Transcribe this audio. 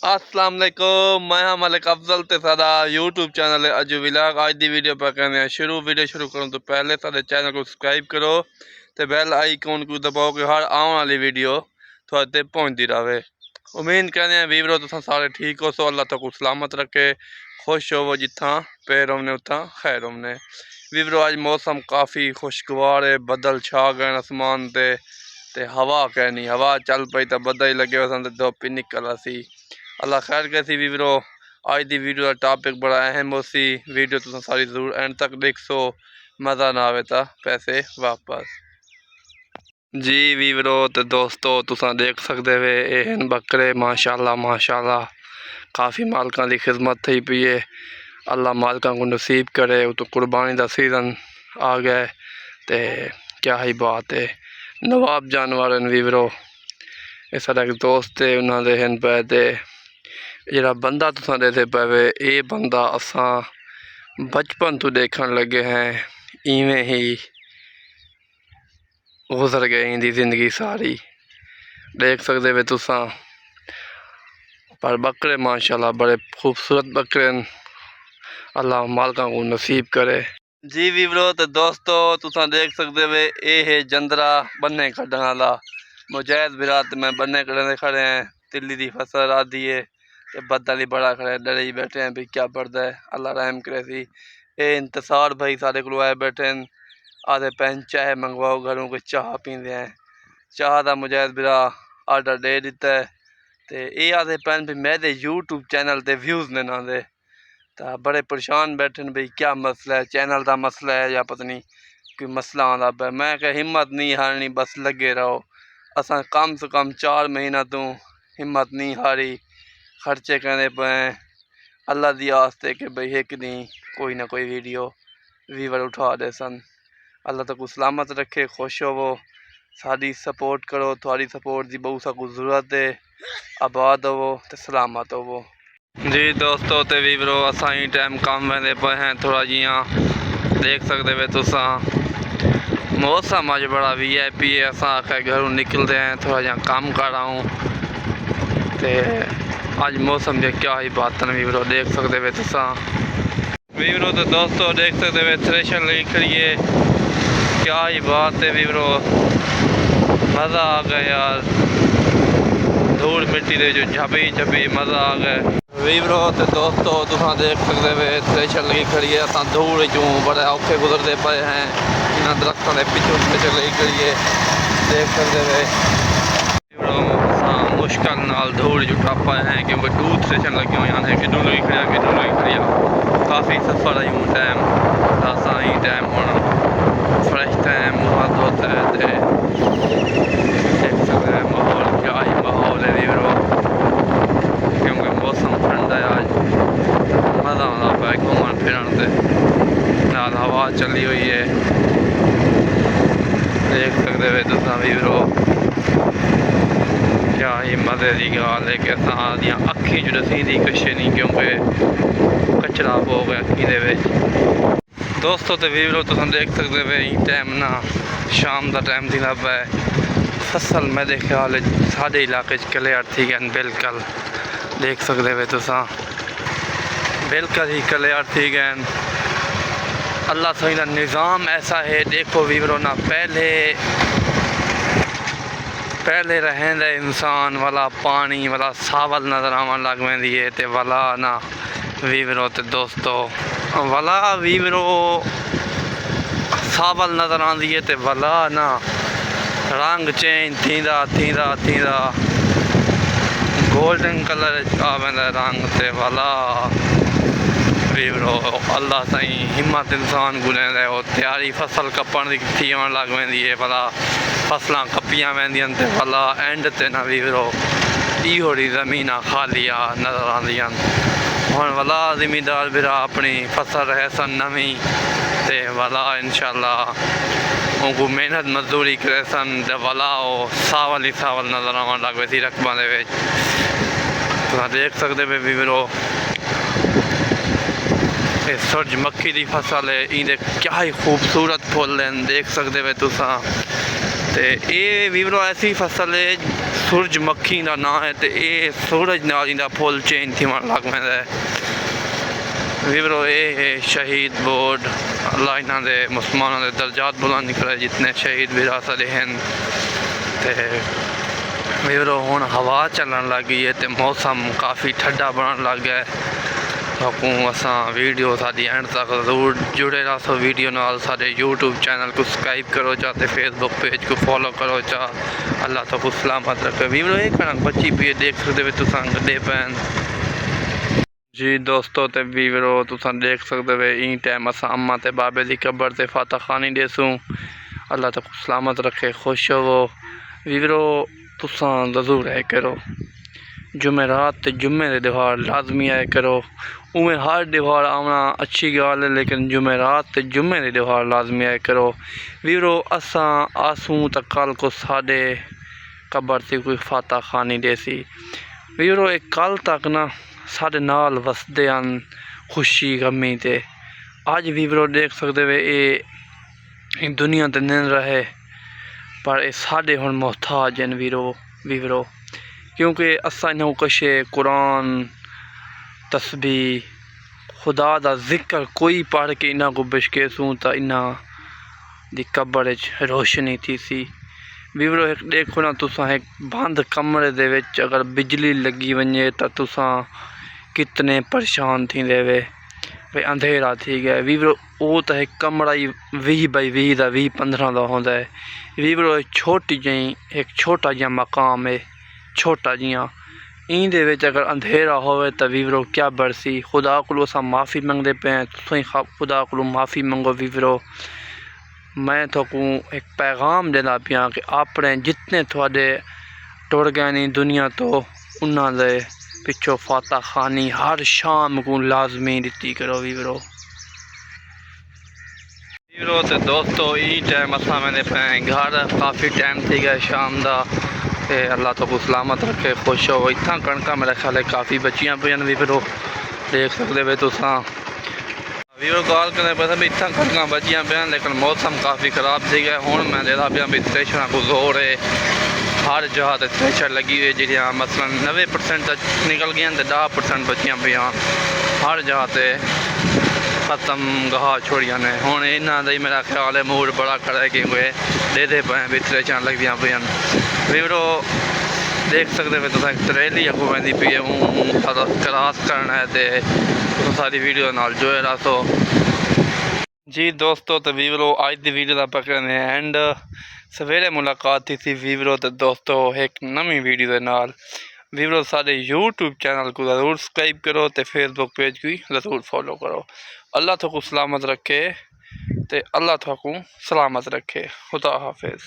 अस्सलाम वालेकुम, मैं हाँ मलिक अफजल ते सादा यूट्यूब चैनल है अजू विलाग। आज दी वीडियो पर करने वीडियो शुरू करूँ तो पहले सारे चैनल को सब्सक्राइब करो तो बेल आइकॉन को दबाओ कि हर आने वाली वीडियो थोड़े तक पहुँचती रहे। उम्मीद करने हैं वीवरो तुम सारे ठीक हो, सो अल्लाह तक सलामत रखे, खुश हो जिथा पैर होने उथा खैर होने। वीवरो आज मौसम काफ़ी खुशगवार है, बदल छा गए आसमान ते हवा कहनी हवा चल पई तो बदल लगे वसन धुप ही निकल सी। अल्लाह खैर कैसी वीवरो आज दी वीडियो का टॉपिक बड़ा अहम हो सी। वीडियो तुम सारी जरूर एंड तक देख सो, मज़ा ना आवे तो पैसे वापस। जी वीवरो तो दोस्तों तुसा देख सकते वे एहन बकरे माशाल्लाह माशाल्लाह काफ़ी मालकां की खिदमत थी पई है। अल्लाह मालकां को नसीब करे। तो कुर्बानी का सीजन आ गया तो क्या ही बात है। नवाब जानवर वीवरो ये सारा एक दोस्त है उन्होंने हन पे ते जरा बंदा तुसा देते पे ये बंदा असा बचपन तो देखने लगे हैं, इवें ही गुजर गए इनकी जिंदगी सारी देख सकते वे तुसा। पर बकरे माशाल्लाह बड़े खूबसूरत बकरे अल्लाह मालका को नसीब करे। जी वीवरो तो दोस्तों तुसा देख सकते वे ये है जंदरा बन्ने कढ़ने वाला मुजाहिद विरात में बन्ने कढ़ने खड़े हैं। तिल्ली की फसल आदि है तो बदल ही बड़ा खड़े डरे ही बैठे हैं भी क्या बढ़ता है, अल्लाह रहम करे सी। ये इंतजार भाई सारे को आए बैठे हैं, आधे पैन चाय मंगवाओ घरों को चाह पीते हैं। चाह का मुजाहिद बिरा आर्डर दे दिता है तो ये आधे पैन भी मेरे यूट्यूब चैनल ते व्यूज़ ने ना दे तो बड़े परेशान बैठे भाई क्या मसला है, चैनल का मसला है या पता नहीं कोई मसला आता पे। मैं क्या हिम्मत नहीं हारनी, बस लगे रहो। असा कम से कम 4 महीना तो हिम्मत नहीं हारी, खर्चे करने पे अल्लाह दी आस्ते कि भाई एक दिन कोई ना कोई वीडियो वीवर उठा दे सन। अल्लाह तक सलामत रखे, खुश होवो, साड़ी सपोर्ट करो। थोड़ी सपोर्ट की बहुत सा कुछ जरूरत है। आबाद होवो तो सलामत होवो। जी दोस्तों तो वीवरो असा ही टाइम काम वेंदे पे हैं थोड़ा जिया देख सकते वे तुसा। मौसम अज बड़ा VIP है, असा आखिर घरों निकलते हैं थोड़ा जहा काम कर रहा हूँ तो अज मौसम के क्या ही बात है वीवरो देख सकते वे तुसा। वीवरो तो दोस्तों देख सकते वे थ्रेशर लगी खड़ी है, क्या ही बात है वीवरो, मज़ा आ गया यार। धूल मिट्टी दे जो झपी झपी मज़ा आ गया। वीवरो तो दोस्तों तुम देख सकते वे थ्रेशर लगी खड़ी है, अस धूल चूँ बड़े औखे गुजरते पे हैं। इन दरख्तों के पिछू थ्रेशर लगी खड़ी है देख सकते वे। मुश्किल नाल धूल जो टापा हैं क्योंकि 2 थ्रेशर लगे हुए हैं कि लगी खड़िया काफ़ी सफ़र आई हूँ टाइम असा ही टाइम होना फ्रैश टाइम मुँह धोता है देख सकते हैं। माहौल क्या ही माहौल है वीवरो क्योंकि मौसम ठंडा है, आज मज़ा आता पे घूमन फिरन से, नाल हवा चली हुई है देख सकते वे तुसा वीवरो। क्या ही मज़े की गाल है कि असा अखी जो सीधी कशे नहीं क्योंकि कचरा हो गया अखी दे। दोस्तों तो वीवरो तुम देख सकते वे टाइम ना शाम का टाइम थी पे फसल मेरे ख्याल साढ़े इलाके क्लियर थी गए बिल्कुल देख सकते वे तुसा, बिल्कुल ही क्लियर थी गए। अल्लाह सही का निज़ाम ऐसा है देखो वीवरो ना पहले रहेंदे इंसान वाला पानी वाला सावल नज़र आवन लग वेंदी है ते वाला ना वीवरो ते दोस्तों वाला वीवरो सावल नज़र आती है ते वाला ना रंग चेंज थींदा थींदा थींदा गोल्डन कलर आ वेंदा रंग ते वाला वीवरो। अल्लाह सही हिम्मत इंसान को लेंदा है तैयारी फसल कपण की थी आवन लग वेंदी है भला फसलां कपियां वेंदियां ते भला एंड ते ना वीवरो इहोड़ी ज़मीन खाली नज़र आंदियां। हुण भला ज़मींदार बिरा अपनी फसल रहे सन नवी ते भला इंशाअल्लाह उनको मेहनत मजदूरी करे सन ते भला सावल ही सावल नज़र आवन लग वे रकबा दे विच तुसीं देख सकते वे वीवरो। सूरजमुखी की फसल है, इन्हें क्या ही खूबसूरत फुल हैं देख सकते वे तुसा। तो ये वीवरो ऐसी फसल है सूरजमुखी का नाम है, तो ये सूरज नाल इहदा फुल चेंज थी लग पैंदा है। वीवरो ये है शहीद बोर्ड, अल्लाह इन्हां दे मुसलमानों के दर्जात बुलंद करे जितने शहीद विरासत हैं। तो वीवरो हुण हवा चलन लग गई है, तो मौसम काफ़ी ठंडा बनन लग गया है। असा वीडियो साड़ी एंड तक जरूर जुड़े रहो वीडियो नाल। साडे यूट्यूब चैनल को सब्सक्राइब करो चा, ते फेसबुक पेज को फॉलो करो चा। अल्लाह तो कुछ सलामत रखे। वीवरो एक कणक बची पी देख सकते हो तुसां गड्डे पैन जी दोस्तों। तो वीवरो तुसां देख सकते हो ई टाइम असा अम्मा ते बाबे की कब्र से फाता खानी देसूँ। अल्लाह तो कुछ सलामत रखे, खुश हो। वीवरो तुसां जरूर है करो जुमेरात ते जुम्मे के त्यौहार लाजमी आए करो। उमें हर त्यौहार आना अच्छी गाल है, लेकिन जुमेरात ते जुम्मे के त्यौहार लाजमी आए करो। वीरो असा आसूँ तो कल को साढ़े कब्र से कोई फाता खानी देसी। वीरो एक कल तक ना साढ़े नाल वसदे हैं खुशी गमी ते। अज वीरो देख सकते वे ये दुनिया ते नहीं रहे, पर ये साढ़े हुण मोहताज हैं वीवरो, क्योंकि असा इन्हों कशे कुरान तस्बीह खुदा दा जिक्र कोई पढ़ के इन्हों को बशकेसूँ तो इन्हों दी कब्र रोशनी थी सी। वीवरो एक देखो ना तुसां एक बंद कमरे दे विच अगर बिजली लगी वने तो तुसां कितने परेशान थी वे भाई अंधेरा थी गया। वीवरो वो तो एक कमरा ही 20 बाई 20 का 20-15 का होंदा है। वीवरो एक छोटी जी एक छोटा जिहा मकाम है, छोटा जिहा इंदे विच अगर अंधेरा होवे तो वीवरो क्या बरसी। खुदा को असा माफ़ी मंगते पे, तुसीं खुदा को माफ़ी मंगो। वीवरो मैं थोकू एक पैगाम देना पिया कि अपने जितने थोड़े टुर गए नहीं दुनिया तो उन्होंने पिछो फाता खानी हर शाम को लाजमी दी करो। वीवरो तो दोस्तों ई टाइम असा मैंने पे घर काफ़ी टाइम थी गया शाम का। अल्लाह तो कुछ सलामत रखे, खुश हो। इतना कणका मेरा ख्याल है काफ़ी बचियां पे वीवरो देख सकते वे तुसां। वीवरो गल करने पे भी इतना कणका बचियां पे, लेकिन मौसम काफ़ी ख़राब थी गया। हुण मैं देखा पाया भी स्टेशन को जोर है, हर जगह ते स्टेशन लगी हुई जी मसलन 90% निकल गई तो 10% बचियां पे हर जगह ते खत्म गहा छोड़िया ने। हुण इन्हां दा ही मेरा ख्याल है मूड बड़ा खड़ा है, क्योंकि दे पे भी स्टेशन लगियां पे। वीवरो देख सकते हो तुम ट्रेली अगू पैंदी पी क्रॉस करना है, तो सारी वीडियो नाल जोड़े रहो जी दोस्तों। तो वीवरो अज की वीडियो का पकड़ने एंड सवेरे मुलाकात थी वीवरो तो दोस्तों एक नवी वीडियो के नाल। वीवरो सारे यूट्यूब चैनल को ज़रूर सब्सक्राइब करो, तो फेसबुक पेज को ज़रूर फॉलो करो। अल्लाह थोकू सलामत रखे, तो अल्लाह थोकू सलामत रखे। खुदा हाफिज़।